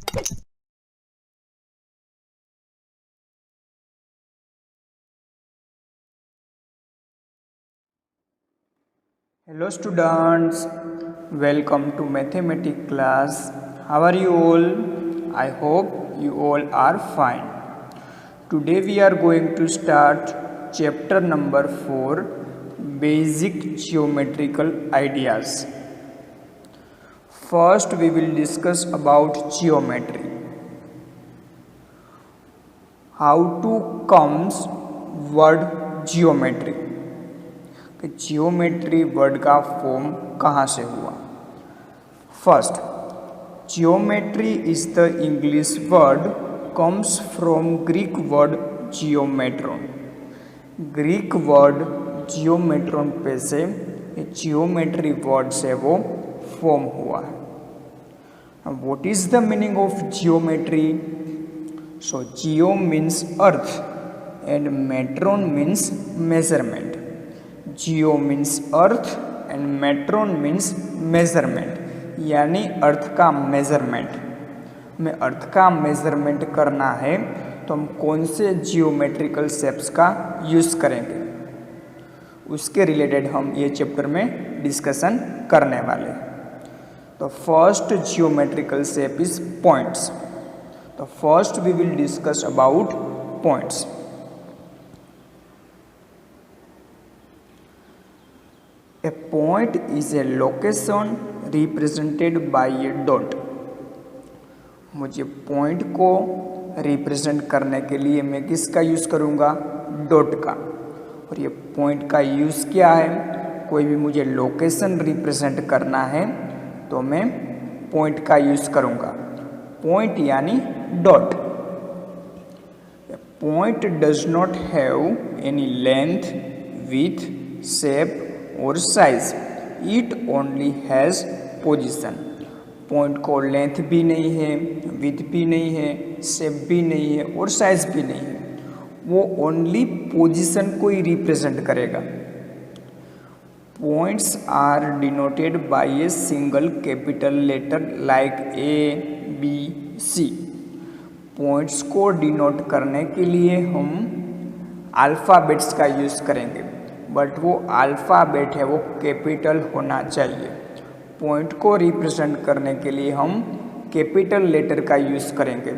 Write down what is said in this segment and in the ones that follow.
Hello students, welcome to mathematics class. How are you all? I hope you all are fine. Today we are going to start chapter number 4, Basic Geometrical Ideas. First we will discuss about geometry. How to comes word geometry. कि geometry word का form कहाँ से हुआ। First, geometry is the English word comes from Greek word geometron. Greek word geometron पे से geometry word से वो form हुआ है। What is the meaning of geometry? So geo means earth and metron means measurement. Geo means earth and metron means measurement, यानी earth का measurement. हमें अर्थ का मेजरमेंट करना है तो हम कौन से जियोमेट्रिकल शेप्स का यूज़ करेंगे, उसके रिलेटेड हम ये चैप्टर में डिस्कशन करने वाले हैं। तो first geometrical shape is points. तो first we will discuss about points. A point is a location represented by a dot। मुझे पॉइंट को रिप्रेजेंट करने के लिए मैं किसका यूज़ करूँगा? डॉट का। और ये पॉइंट का यूज़ क्या है? कोई भी मुझे लोकेशन रिप्रेजेंट करना है तो मैं पॉइंट का यूज़ करूँगा। पॉइंट यानी dot. Point does not have any length, width, shape और size. It only has position. Point को लेंथ भी नहीं है, विड्थ भी नहीं है, शेप भी नहीं है और साइज भी नहीं है। वो ओनली पोजिशन को ही रिप्रेजेंट करेगा। Points are denoted by a single capital letter like A, B, C. Points को डिनोट करने के लिए हम अल्फ़ाबेट्स का यूज़ करेंगे, बट वो अल्फ़ाबेट है वो कैपिटल होना चाहिए। पॉइंट को रिप्रेजेंट करने के लिए हम कैपिटल लेटर का यूज़ करेंगे,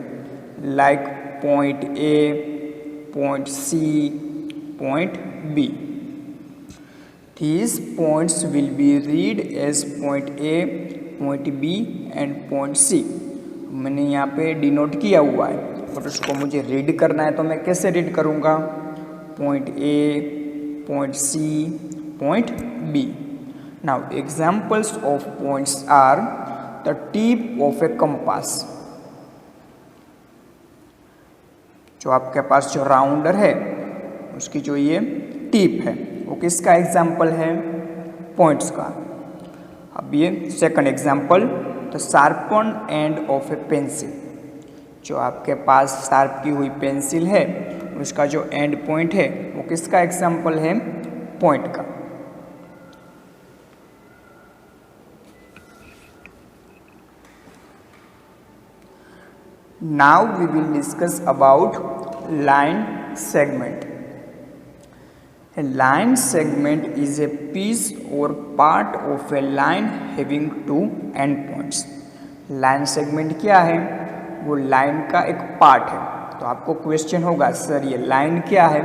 like point A, point C, point B. These points will be read as point A, point B and point C। मैंने यहाँ पे डिनोट किया हुआ है, बट उसको मुझे रीड करना है तो मैं कैसे रीड करूँगा? Point A, point C, point B। Now examples of points are the tip of a compass। जो आपके पास जो राउंडर है उसकी जो ये टिप है वो किसका एग्जाम्पल है? पॉइंट्स का। अब ये second example, the sharpen end of A pencil. जो आपके पास शार्प की हुई पेंसिल है उसका जो एंड पॉइंट है वो किसका एग्जाम्पल है? पॉइंट का। Now we will discuss about line segment. A line segment is a piece or part of a line having two endpoints। Line segment क्या है? वो लाइन का एक पार्ट है। तो आपको क्वेश्चन होगा, सर ये लाइन क्या है?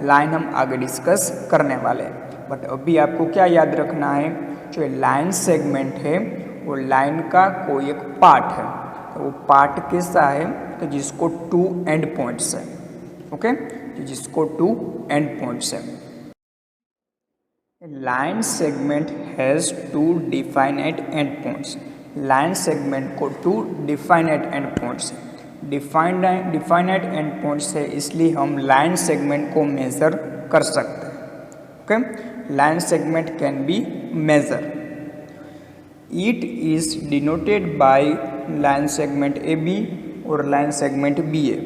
लाइन हम आगे डिस्कस करने वाले हैं, बट अभी आपको क्या याद रखना है? जो लाइन सेगमेंट है वो लाइन का कोई एक पार्ट है। तो वो पार्ट कैसा है? तो जिसको टू एंड पॉइंट्स है। ओके, जिसको टू एंड पॉइंट्स है। Line segment has two definite end points. Line segment को टू डिफाइनेट एंड पॉइंट्स है। डिफाइनेट एंड पॉइंट्स है इसलिए हम लाइन सेगमेंट को मेज़र कर सकते हैं। Okay, line segment can be measure. It is denoted by line segment A B और line segment B A.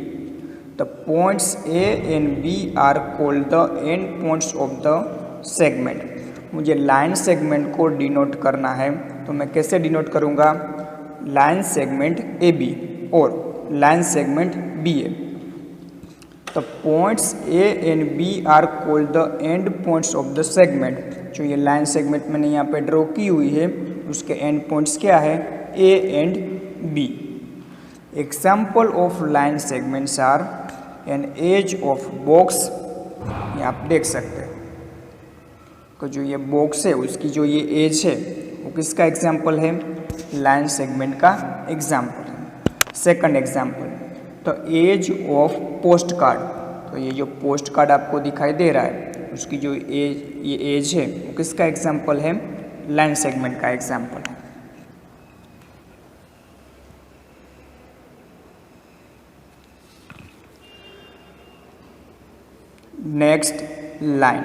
The points A and B are called the end points of the segment. मुझे line segment को denote करना है तो मैं कैसे denote करूँगा? Line segment A B. और लाइन सेगमेंट बी है। The points A and B are called the end points of the segment। जो ये लाइन सेगमेंट मैंने यहाँ पे ड्रॉ की हुई है उसके एंड पॉइंट्स क्या है, A and B। Example of line segments are an edge of box, ये आप देख सकते हैं तो जो ये बॉक्स है उसकी जो ये एज है वो किसका एग्जाम्पल है, लाइन सेगमेंट का एग्जाम्पल है। सेकंड एग्जाम्पल, तो एज ऑफ पोस्ट कार्ड, तो ये जो पोस्ट कार्ड आपको दिखाई दे रहा है उसकी जो ये एज है वो किसका एग्जाम्पल है, लाइन सेगमेंट का एग्जाम्पल है। Next, line.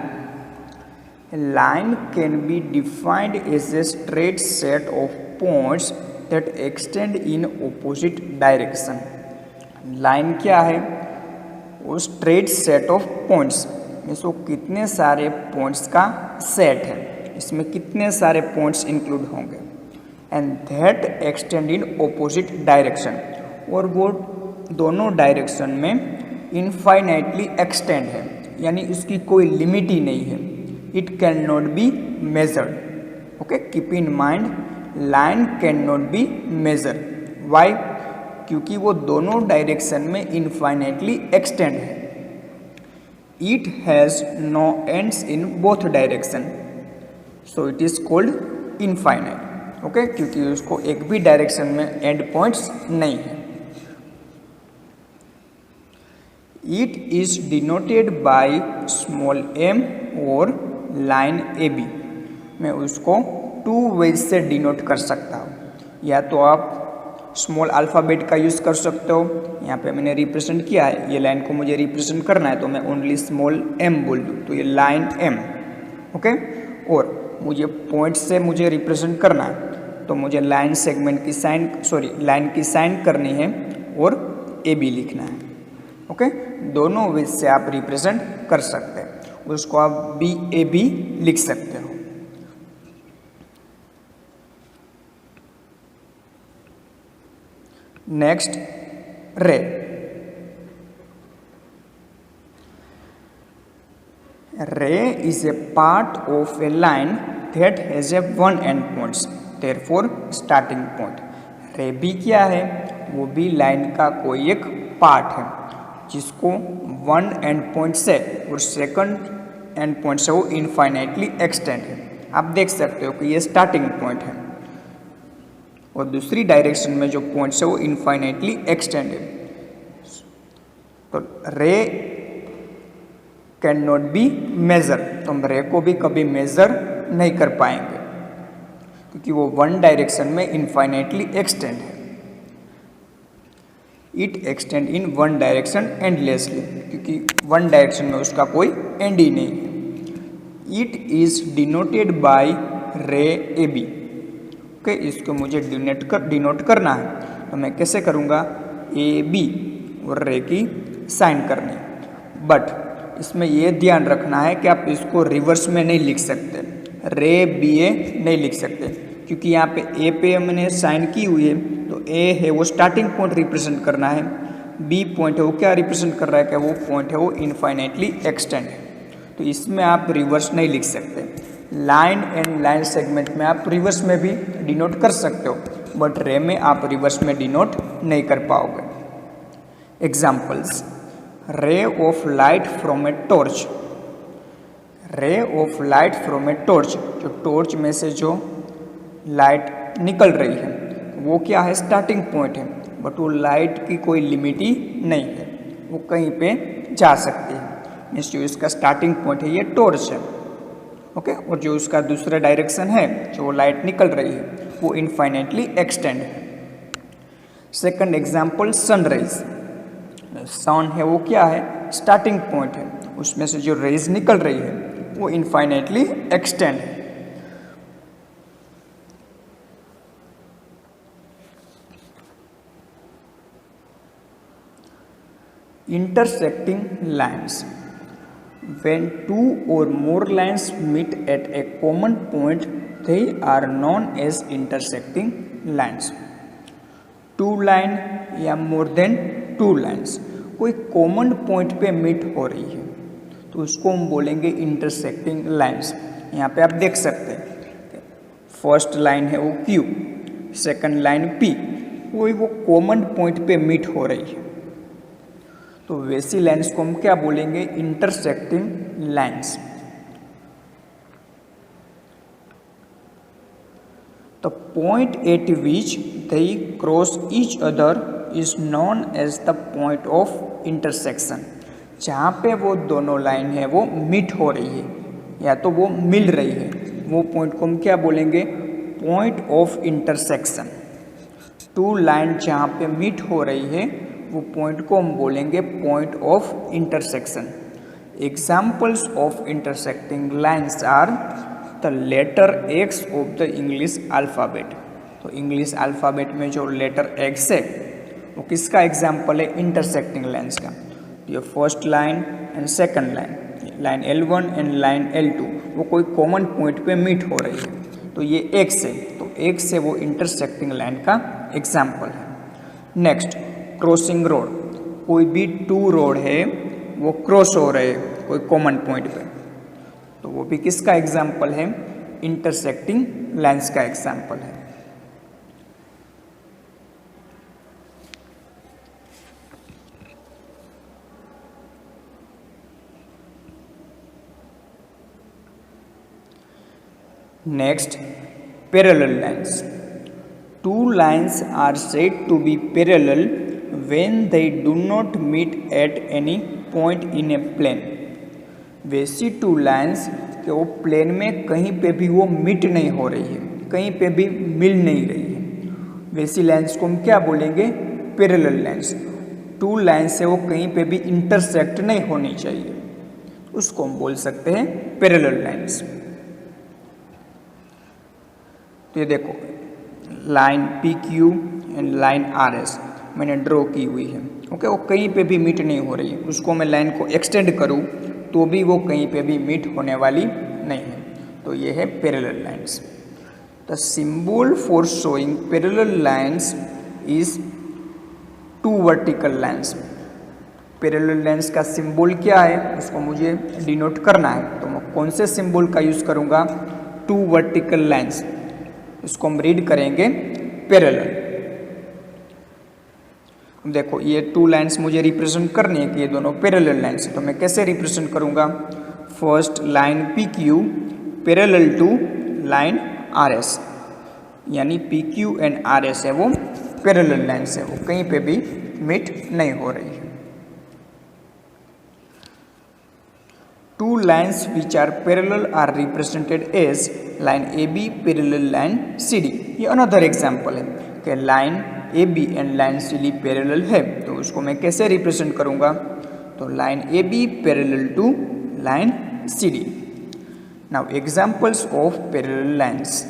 Line can be defined as a straight set of points that extend in opposite direction. Line क्या है, वो स्ट्रेट सेट ऑफ पॉइंट्स, इसको कितने सारे पॉइंट्स का सेट है, इसमें कितने सारे पॉइंट्स इंक्लूड होंगे, and that extend in opposite direction, और वो दोनों डायरेक्शन में इनफाइनाइटली एक्सटेंड है, यानी इसकी कोई लिमिट ही नहीं है। It can not be measured. Okay, keep in mind, line can not be measure. Why? क्योंकि वो दोनों डायरेक्शन में इनफाइनाइटली एक्सटेंड है। It has no ends in both direction, so it is called infinite. Okay, क्योंकि उसको एक भी direction में एंड पॉइंट्स नहीं है। It is denoted by small m और लाइन AB। मैं उसको 2 वेज से डिनोट कर सकता हूँ, या तो आप स्मॉल अल्फ़ाबेट का यूज़ कर सकते हो, यहाँ पे मैंने रिप्रेजेंट किया है, ये लाइन को मुझे रिप्रेजेंट करना है तो मैं ओनली स्मॉल m बोल दूँ तो ये लाइन M। ओके, और मुझे पॉइंट से मुझे रिप्रेजेंट करना है तो मुझे लाइन सेगमेंट की साइन लाइन की साइन करनी है और AB लिखना है। ओके, दोनों वेज से आप रिप्रेजेंट कर सकते हैं, उसको आप BAB लिख सकते हो। नेक्स्ट, रे। रे is a part of A line that has a one and points, therefore starting point. रे भी क्या है, वो भी लाइन का कोई एक पार्ट है जिसको वन एंड पॉइंट से और सेकंड एंड पॉइंट से वो इनफाइनाइटली एक्सटेंड है। आप देख सकते हो कि ये स्टार्टिंग पॉइंट है और दूसरी डायरेक्शन में जो पॉइंट्स है वो इनफाइनाइटली एक्सटेंड है। तो रे कैन नॉट बी मेजर, तो हम रे को भी कभी मेजर नहीं कर पाएंगे क्योंकि वो वन डायरेक्शन में इनफाइनाइटली एक्सटेंड है। It extend in one direction endlessly, क्योंकि वन डायरेक्शन में उसका कोई एंड ही नहीं है। इट इज डिनोटेड बाय रे AB। ओके, इसको मुझे डिनोट करना है तो मैं कैसे करूँगा, AB और रे की साइन करनी। बट इसमें ये ध्यान रखना है कि आप इसको रिवर्स में नहीं लिख सकते, रे BA नहीं लिख सकते, क्योंकि यहाँ पे A पे मैंने साइन की हुई है तो A है वो स्टार्टिंग पॉइंट रिप्रेजेंट करना है, B पॉइंट है वो क्या रिप्रेजेंट कर रहा है, क्या वो पॉइंट है वो इनफाइनाइटली एक्सटेंड है, तो इसमें आप रिवर्स नहीं लिख सकते। लाइन एंड लाइन सेगमेंट में आप रिवर्स में भी डिनोट कर सकते हो, बट रे में आप रिवर्स में डिनोट नहीं कर पाओगे। Examples, ray of light from a torch. Ray of light from a torch, जो टॉर्च में से जो लाइट निकल रही है वो क्या है, स्टार्टिंग पॉइंट है, बट वो लाइट की कोई लिमिट ही नहीं है, वो कहीं पे जा सकती है। मीन्स जो इसका स्टार्टिंग पॉइंट है ये टॉर्च है। ओके, और जो उसका दूसरा डायरेक्शन है जो लाइट निकल रही है वो इनफाइनाइटली एक्सटेंड है। Second example, sunrise. सन है वो क्या है, स्टार्टिंग पॉइंट है, उसमें से जो रेज निकल रही है वो इनफाइनाइटली एक्सटेंड है। Intersecting lines. When two or more lines meet at a common point, they are known as intersecting lines. Two line या मोर देन टू लाइन्स कोई कॉमन पॉइंट पे मीट हो रही है तो उसको हम बोलेंगे इंटरसेक्टिंग लाइन्स। यहाँ पे आप देख सकते हैं फर्स्ट लाइन है वो Q, सेकंड लाइन P, वो कॉमन पॉइंट पे मीट हो रही है तो वैसी लाइन्स को हम क्या बोलेंगे? Intersecting lines. The point at which they cross each other is known as the point of intersection। जहाँ पे वो दोनों लाइन है वो मीट हो रही है या तो वो मिल रही है वो पॉइंट को हम क्या बोलेंगे? Point of intersection. Two line जहाँ पे मीट हो रही है वो पॉइंट को हम बोलेंगे point of intersection. Examples of intersecting lines are the letter X of the English alphabet. तो इंग्लिश अल्फ़ाबेट में जो लेटर X है वो किसका एग्जाम्पल है? इंटरसेक्टिंग लाइन्स का। ये first line and second line, line L1 and line L2 वो कोई कॉमन पॉइंट पे मीट हो रही है तो ये X है, तो X से वो इंटरसेक्टिंग लाइन का एग्जाम्पल है। नेक्स्ट, क्रॉसिंग रोड, कोई भी टू रोड है वो क्रॉस हो रहे हैं कोई कॉमन पॉइंट पे तो वो भी किसका एग्जाम्पल है? इंटरसेक्टिंग लाइन्स का एग्जाम्पल है। Next, parallel lines. Two lines are said to be parallel when they do not meet at any point in a plane. वैसी टू लाइन्स कि वो प्लेन में कहीं पे भी वो मीट नहीं हो रही है, कहीं पे भी मिल नहीं रही है, वैसी लाइन्स को हम क्या बोलेंगे? Parallel lines. टू लाइन्स से वो कहीं पे भी इंटरसेक्ट नहीं होनी चाहिए, उसको हम बोल सकते हैं पैरेलल लाइन्स। तो ये देखो line PQ and line RS मैंने ड्रॉ की हुई है, ओके, वो कहीं पे भी मीट नहीं हो रही है, उसको मैं लाइन को एक्सटेंड करूँ तो भी वो कहीं पे भी मीट होने वाली नहीं है, तो ये है parallel lines. The symbol for showing parallel lines is two vertical lines. Parallel lines का सिंबल क्या है उसको मुझे डिनोट करना है तो मैं कौन से सिंबल का यूज़ करूँगा? Two vertical lines. इसको हम रीड करेंगे पैरेलल। देखो ये टू लाइन्स मुझे रिप्रेजेंट करनी है कि ये दोनों पैरेलल लाइन्स है तो मैं कैसे रिप्रेजेंट करूँगा? First line PQ parallel to line RS, यानी PQ एंड RS है वो पैरेलल लाइन्स है, वो कहीं पे भी मीट नहीं हो रही है। Two lines which are parallel are represented as line AB parallel line CD। ये अनदर एग्जाम्पल है कि line AB and line CD parallel है तो उसको मैं कैसे रिप्रेजेंट करूँगा? तो line AB parallel to line CD। Now examples of parallel lines.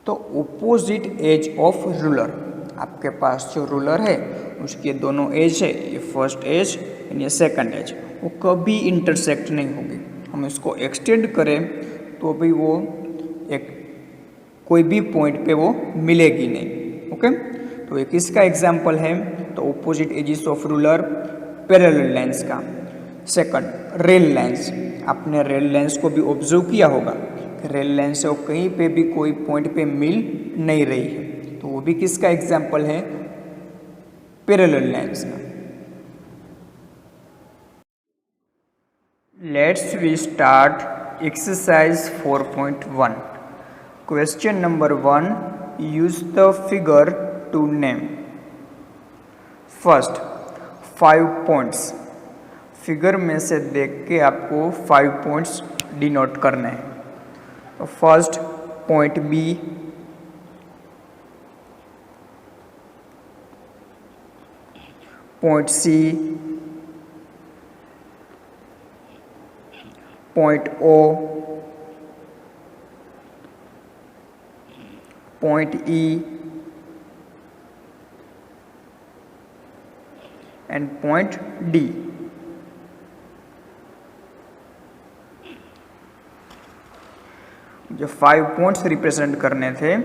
तो ऑपोजिट एज ऑफ रूलर, आपके पास जो रूलर है उसके दोनों एज है, ये फर्स्ट एज एंड ये सेकंड एज, वो कभी इंटरसेक्ट नहीं होगी। हम इसको एक्सटेंड करें तो भी वो एक कोई भी पॉइंट पे वो मिलेगी नहीं, ओके। तो एक इसका एग्जाम्पल है तो opposite edges of ruler parallel lines का। Second, rail lines. आपने रेल लाइन्स को भी ऑब्जर्व किया होगा कि रेल लाइन से वो कहीं पे भी कोई पॉइंट पे मिल नहीं रही है तो वो भी किसका एग्जाम्पल है? पैरेलल लाइन्स का। Let's we start exercise 4.1। Question number 1, use the figure to name. First, 5 points. Figure में से देख के आपको 5 पॉइंट्स डिनोट करने हैं। तो first point B, point C, point O, point E and point D। जो 5 पॉइंट्स रिप्रेजेंट करने थे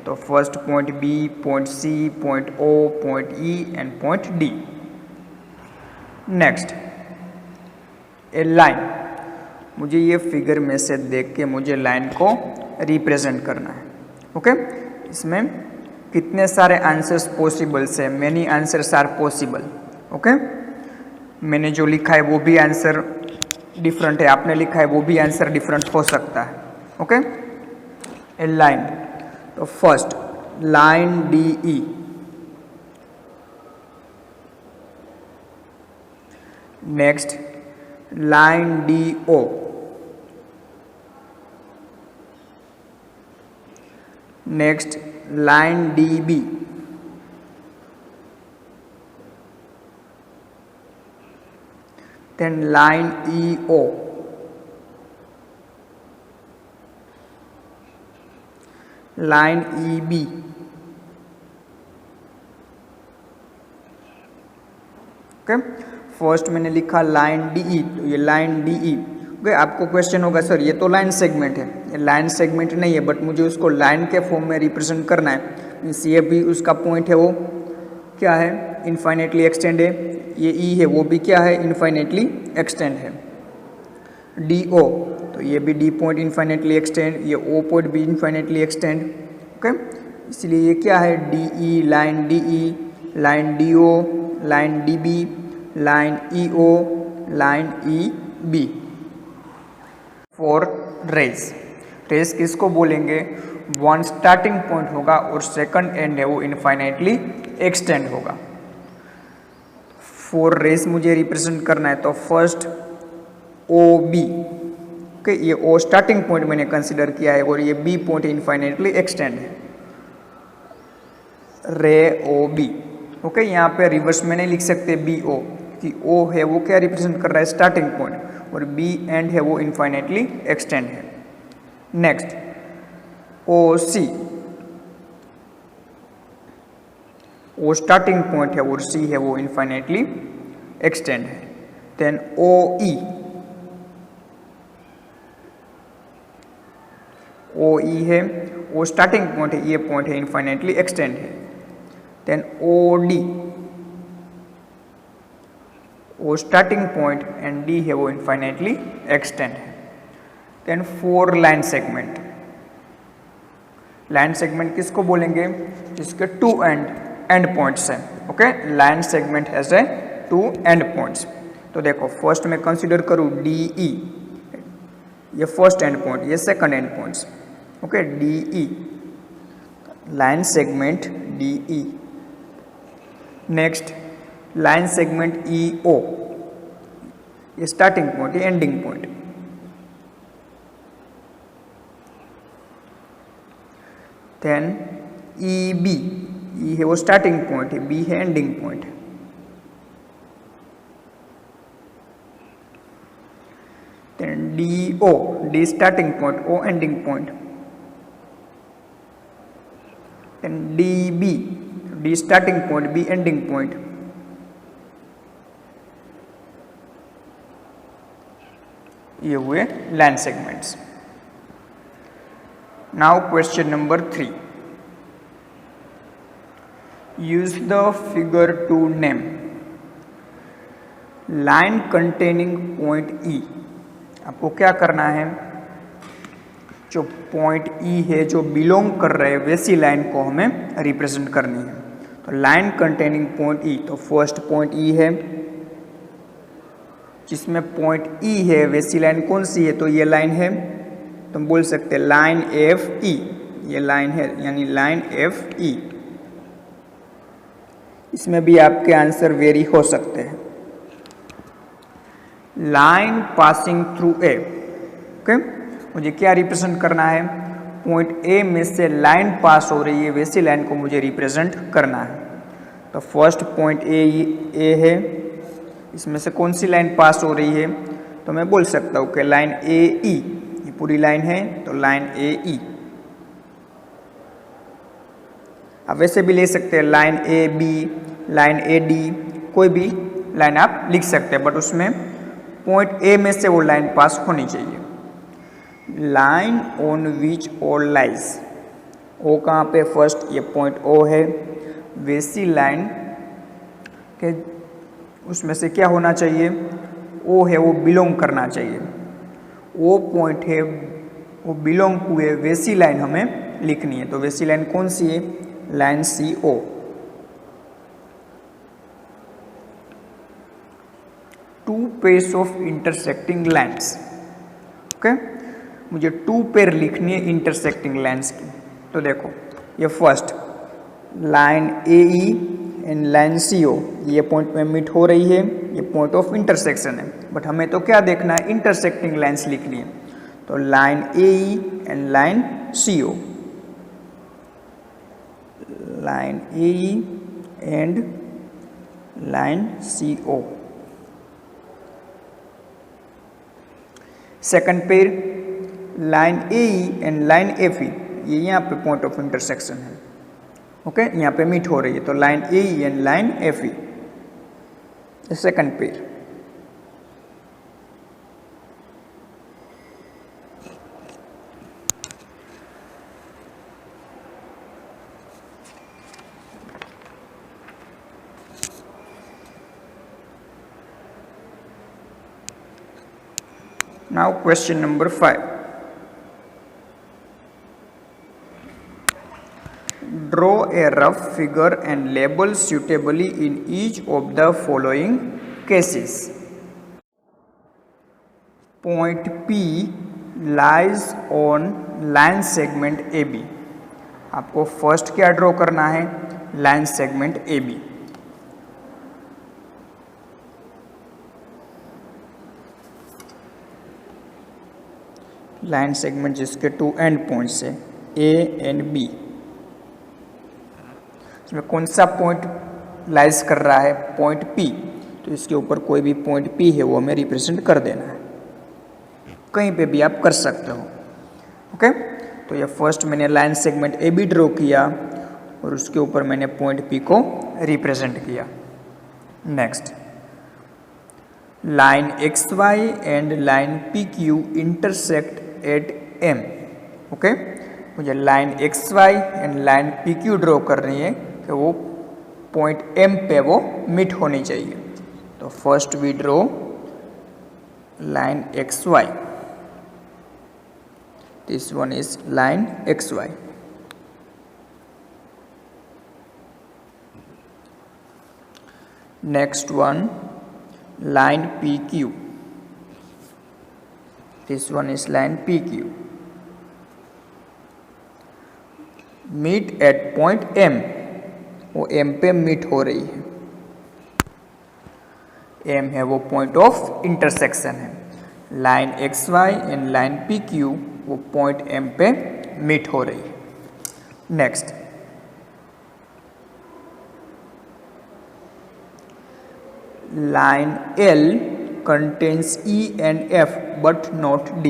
तो first point B, point C, point O, point E and point D. Next a line, मुझे ये figure में से देख के मुझे लाइन को रिप्रेजेंट करना है। ओके, इसमें कितने सारे आंसर्स पॉसिबल्स है, many answers are possible. Okay, मैंने जो लिखा है वो भी आंसर डिफरेंट है, आपने लिखा है वो भी आंसर डिफरेंट हो सकता है। ओके, ए लाइन, तो first line D E, next line D O, next line D B, then line EO, line EB, okay. First मैंने लिखा लाइन DE, तो ये लाइन DE। ओके, आपको क्वेश्चन होगा सर ये तो लाइन सेगमेंट है, ये लाइन सेगमेंट नहीं है, बट मुझे उसको लाइन के फॉर्म में रिप्रेजेंट करना है। मीन्स ये भी उसका पॉइंट है, वो क्या है, इनफाइनेटली एक्सटेंड है। ये ई है, वो भी क्या है, इनफाइनेटली एक्सटेंड है। डी ओ, तो ये भी डी पॉइंट इनफाइनेटली एक्सटेंड, ये ओ पॉइंट भी इनफाइनेटली एक्सटेंड। ओके, इसलिए ये क्या है, D E, line D E, line D O, line D B, line E O, line E B. For rays, rays किसको बोलेंगे, वन स्टार्टिंग पॉइंट होगा और सेकंड एंड है वो इनफाइनेटली एक्सटेंड होगा। फॉर रेस मुझे रिप्रेजेंट करना है, तो फर्स्ट ओ बी। ओके, ये ओ स्टार्टिंग पॉइंट मैंने कंसिडर किया है और ये बी पॉइंट इनफाइनेटली एक्सटेंड है, रे ओ बी। ओके, यहाँ पे रिवर्स में नहीं लिख सकते बी ओ, कि ओ है वो क्या रिप्रेजेंट कर रहा है, स्टार्टिंग पॉइंट, और बी एंड है वो इनफाइनेटली एक्सटेंड है। Next O C, O starting point है और सी है वो इनफाइनेटली एक्सटेंड है। Then O E, O E है, ओ स्टार्टिंग पॉइंट है, ये पॉइंट है इनफाइनेटली एक्सटेंड है। Then O D, O starting point and D है वो इनफाइनेटली एक्सटेंड है। Then four line segment, line segment किसको बोलेंगे, जिसके टू एंड पॉइंट्स हैं। Okay, line segment has a two end points. तो देखो फर्स्ट में कंसीडर करूँ डी ई, ये फर्स्ट एंड पॉइंट, ये second end points. Okay, D E, line segment D E. Next line segment E O, ये starting point, ये ending point. Then E B, E है वो स्टार्टिंग पॉइंट है, B है ending point. Then D O, D starting point, O ending point. Then D B, D starting point, be ending point. ये हुए line segments. Now question number 3, use the figure to name line containing point E। आपको क्या करना है, जो point E है जो belong कर रहे हैं वैसी लाइन को हमें रिप्रेजेंट करनी है। तो लाइन कंटेनिंग पॉइंट E, तो फर्स्ट पॉइंट E है, जिसमें पॉइंट E है वैसी लाइन कौन सी है, तो ये लाइन है, तो हम बोल सकते हैं लाइन एफ ई, ये लाइन है यानी लाइन एफ ई। इसमें भी आपके आंसर वेरी हो सकते हैं। Line passing through a, okay, मुझे क्या रिप्रेजेंट करना है, पॉइंट ए में से लाइन पास हो रही है वैसी लाइन को मुझे रिप्रेजेंट करना है। तो फर्स्ट पॉइंट ए है, इसमें से कौन सी लाइन पास हो रही है, तो मैं बोल सकता हूँ कि लाइन ए ई, ये पूरी लाइन है तो लाइन ए ई। आप वैसे भी ले सकते हैं line A B, line A D, कोई भी लाइन आप लिख सकते हैं, बट उसमें पॉइंट ए में से वो लाइन पास होनी चाहिए। Line on which all lies, O कहाँ पे, फर्स्ट ये पॉइंट ओ है, वैसी लाइन के उसमें से क्या होना चाहिए, ओ है वो बिलोंग करना चाहिए, ओ पॉइंट है वो बिलोंग हुए वैसी लाइन हमें लिखनी है। तो वैसी लाइन कौन सी है, line C O. Two pairs of intersecting lines, okay, मुझे 2 पेयर लिखनी है इंटरसेक्टिंग लाइन्स की। तो देखो ये first line A E and line C O, ये पॉइंट में मीट हो रही है, ये पॉइंट ऑफ इंटरसेक्शन है, बट हमें तो क्या देखना है, इंटरसेक्टिंग लाइन्स लिखनी है। तो line A E and line C O, line A E and line C O. Second pair line A E and line F E, ये यहाँ पे पॉइंट ऑफ इंटरसेक्शन है, ओके, यहाँ पे मीट हो रही है, तो line A E and line F E, second pair. Now question number 5. Draw a rough figure and label suitably in each of the following cases. Point P lies on line segment AB. आपको first क्या draw करना है, line segment AB। Line segment जिसके 2 and points है A and B, इसमें कौन सा point lies कर रहा है, पॉइंट P, तो इसके ऊपर कोई भी पॉइंट P है वो हमें रिप्रेजेंट कर देना है, कहीं पे भी आप कर सकते हो, ओके। तो ये फर्स्ट मैंने लाइन सेगमेंट AB ड्रॉ किया और उसके ऊपर मैंने पॉइंट P को रिप्रेजेंट किया। Next line XY and line PQ intersect at M, okay, मुझे line XY and line PQ draw करनी है कि वो पॉइंट M पे वो मीट होनी चाहिए। तो first we draw line XY, this one is line XY। Next one line PQ, this one is line PQ, meet at point M, वो M पे मीट हो रही है, M है वो पॉइंट ऑफ इंटरसेक्शन है, line XY and line PQ वो point M पे मीट हो रही है। Next line L contains E and F but not D।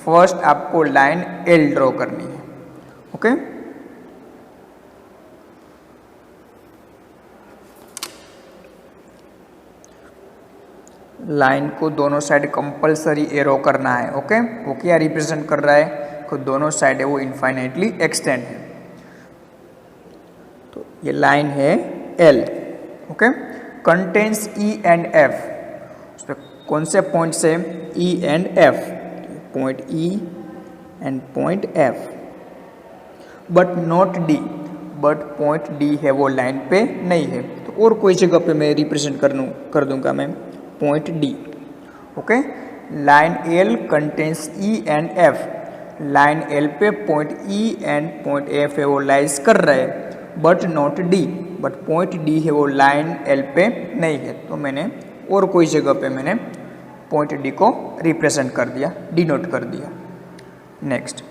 First आपको लाइन L ड्रॉ करनी है, ओके। लाइन को दोनों साइड कंपलसरी एरो करना है, ओके। वो क्या रिप्रेजेंट कर रहा है, तो दोनों साइड है वो इनफाइनाइटली एक्सटेंड है, तो ये लाइन है L, okay. Contains E and F, उस पर कौन से पॉइंट से, E and F, point E and point F, but not D, but point D है वो लाइन पे नहीं है, तो और कोई जगह पे मैं रिप्रेजेंट कर दूंगा मैं point D, okay. Line L contains E and F, line L पे point E and point F है वो लाइज कर रहा है, but not D, but point D है वो लाइन L पे नहीं है, तो मैंने और कोई जगह पे मैंने पॉइंट D को रिप्रेजेंट कर दिया, डिनोट कर दिया। Next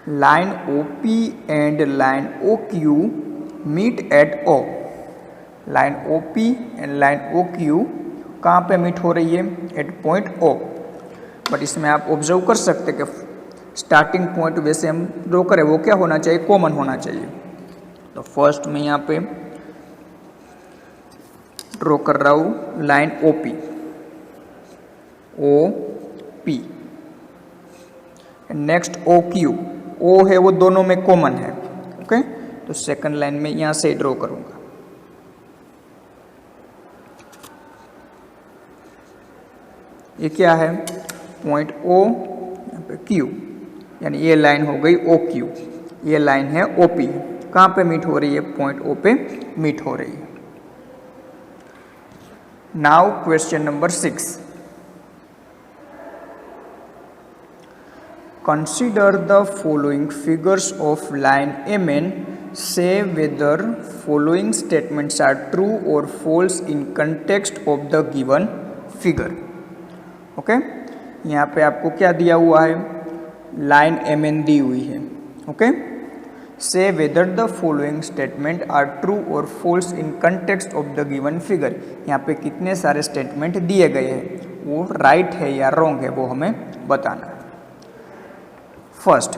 line OP and line OQ meet at O, line OP and line OQ कहाँ पे मीट हो रही है, एट पॉइंट O, बट इसमें आप ऑब्जर्व कर सकते कि स्टार्टिंग पॉइंट वैसे हम ड्रॉ करें वो क्या होना चाहिए, कॉमन होना चाहिए। तो फर्स्ट मैं यहाँ पे ड्रॉ कर रहा हूँ line OP, next OQ, O है वो दोनों में कॉमन है, तो सेकंड लाइन में यहाँ से ड्रॉ करूँगा। ये क्या है, पॉइंट O, यहाँ पे Q, यानी ये लाइन हो गई OQ, ये लाइन है OP। कहाँ पे मीट हो रही है, पॉइंट O पे मीट हो रही है। Now question number 6, consider the following figures of line MN, say whether following statements are true or false in context of the given figure। Okay, यहाँ पे आपको क्या दिया हुआ है, लाइन MN दी हुई है। Okay, say whether the following statement are true और false in context of the given figure. यहाँ पे कितने सारे स्टेटमेंट दिए गए हैं, वो राइट है या रॉन्ग है वो हमें बताना है। First,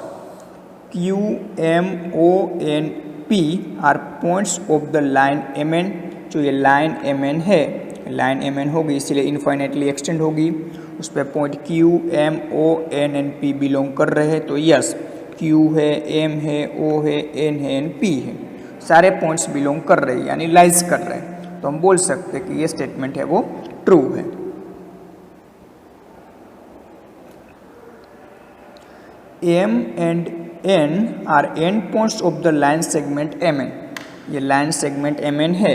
Q, M, O, N, P are points of the line MN। जो ये लाइन MN है, लाइन MN होगी इसलिए इनफाइनाइटली एक्सटेंड होगी, उस पर point Q, M, O, N and P belong कर रहे हैं। तो यस, Q है, M है, O है, N है एंड P है, सारे पॉइंट्स बिलोंग कर रहे हैं यानी लाइज कर रहे हैं। तो हम बोल सकते हैं कि ये स्टेटमेंट है वो ट्रू है। M and N are end points of the line segment MN। ये लाइन सेगमेंट MN है,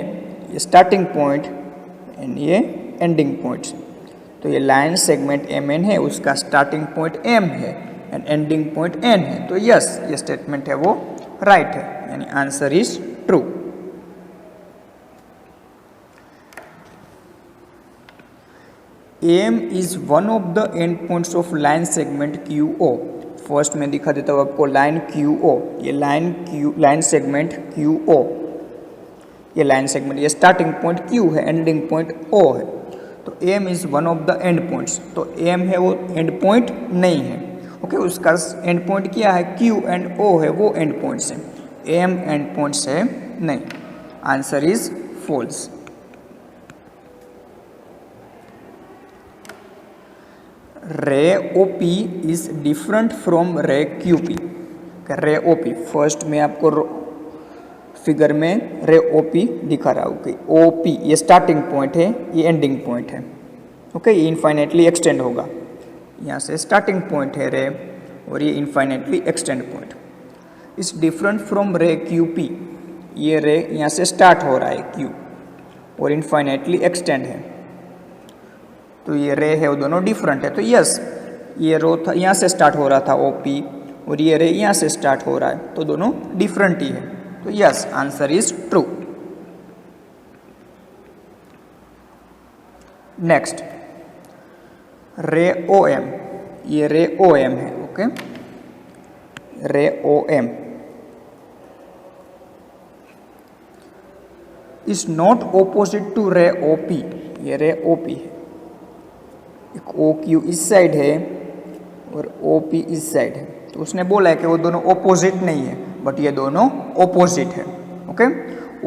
ये स्टार्टिंग पॉइंट एंड ये एंडिंग पॉइंट्स। तो ये लाइन सेगमेंट MN है, उसका स्टार्टिंग पॉइंट M है एंड एंडिंग पॉइंट N है। तो यस, ये स्टेटमेंट है वो राइट है, यानी answer is true. M is one of the end points of line segment QO। First में दिखा देता हूँ आपको लाइन QO, ये लाइन सेगमेंट QO, ये लाइन सेगमेंट, ये स्टार्टिंग पॉइंट Q है, एंडिंग पॉइंट O है। तो M is one of the end points. तो M है वो एंड पॉइंट नहीं है। ओके, उसका एंड पॉइंट क्या है, Q एंड O है, वो एंड पॉइंट्स है, M एंड पॉइंट्स है नहीं। Answer is false. Ray OP is different from ray QP। Ray OP, first में आपको फिगर में रे OP दिखा रहा हूँ कि OP ये स्टार्टिंग पॉइंट है, ये एंडिंग पॉइंट है। ओके, ये इनफाइनाइटली एक्सटेंड होगा, यहाँ से स्टार्टिंग पॉइंट है रे और ये इनफाइनाइटली एक्सटेंड पॉइंट। इस डिफरेंट फ्रॉम रे QP, ये रे यहाँ से स्टार्ट हो रहा है Q और इनफाइनाइटली एक्सटेंड है। तो ये रे है वो दोनों डिफरेंट है। तो यस, ये रो था यहाँ से स्टार्ट हो रहा था OP और ये रे यहाँ से स्टार्ट हो रहा है, तो दोनों डिफरेंट ही है। तो yes, answer is true. Next, ray OM, ये रे OM है। Okay, ray OM is not opposite to ray OP। ये रे OP है, एक OQ इस साइड है और OP इस साइड है। तो उसने बोला है कि वो दोनों ऑपोजिट नहीं है, बट ये दोनों ऑपोजिट है। ओके,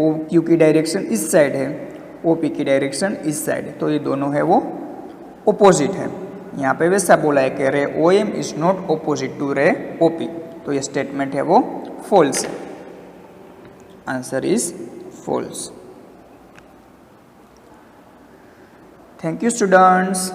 OQ की डायरेक्शन इस साइड है, OP की डायरेक्शन इस साइड है, तो ये दोनों है वो ऑपोजिट है। यहाँ पे वैसा बोला है कि ray OM is not opposite to ray OP। तो ये स्टेटमेंट है वो फॉल्स है। Answer is false. Thank you students.